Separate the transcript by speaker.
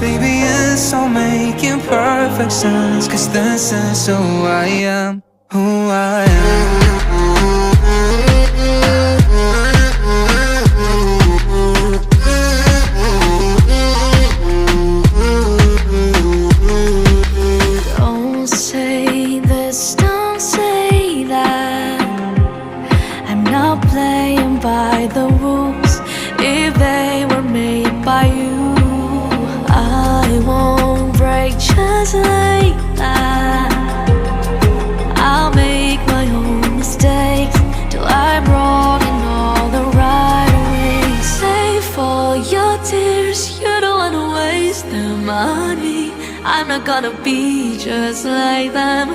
Speaker 1: Baby, it's all making perfect sense, 'cause this is who I am, who I am.
Speaker 2: Don't say this, don't say that. I'm not playing by the rules if they were made by you. I won't break just like that. I'll make my own mistakes till I'm wrong in all the right ways. Save all your tears, you don't wanna waste them on me. I'm not gonna be just like them.